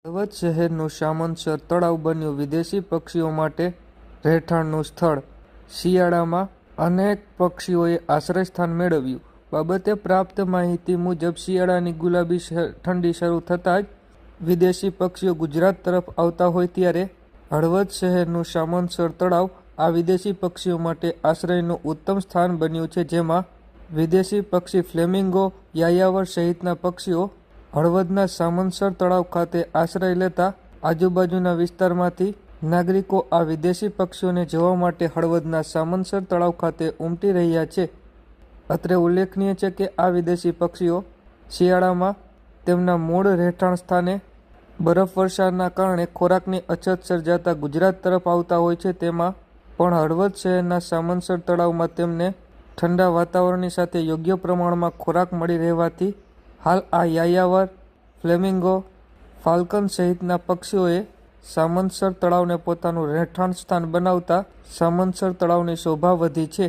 હળવદ શહેરનું સામંતસર તળાવ બન્યું વિદેશી પક્ષીઓ માટે રહેઠાણનું સ્થળ। શિયાળામાં અનેક પક્ષીઓએ આશ્રયસ્થાન મેળવ્યું। બાબતે પ્રાપ્ત માહિતી મુજબ શિયાળાની ગુલાબી ઠંડી શરૂ થતાં જ વિદેશી પક્ષીઓ ગુજરાત તરફ આવતા હોય ત્યારે હળવદ શહેરનું સામંતસર તળાવ આ વિદેશી પક્ષીઓ માટે આશ્રયનું ઉત્તમ સ્થાન બન્યું છે, જેમાં વિદેશી પક્ષી ફ્લેમિંગો, યાયાવર સહિતના પક્ષીઓ હળવદના સામંતસર તળાવ ખાતે આશ્રય લેતા આજુબાજુના વિસ્તારમાંથી નાગરિકો આ વિદેશી પક્ષીઓને જોવા માટે હળવદના સામંતસર તળાવ ખાતે ઉમટી રહ્યા છે। અત્રે ઉલ્લેખનીય છે કે આ વિદેશી પક્ષીઓ શિયાળામાં તેમના મૂળ રહેઠાણ સ્થાને બરફવર્ષાના કારણે ખોરાકની અછત સર્જાતા ગુજરાત તરફ આવતા હોય છે। તેમાં પણ હળવદ શહેરના સામંતસર તળાવમાં તેમને ઠંડા વાતાવરણની સાથે યોગ્ય પ્રમાણમાં ખોરાક મળી રહેવાથી હાલ આ યાયાવર, ફ્લેમિંગો, ફાલ્કન સહિતના પક્ષીઓએ સામંતસર તળાવને પોતાનું રહેઠાણ સ્થાન બનાવતા સામંતસર તળાવની શોભા વધી છે।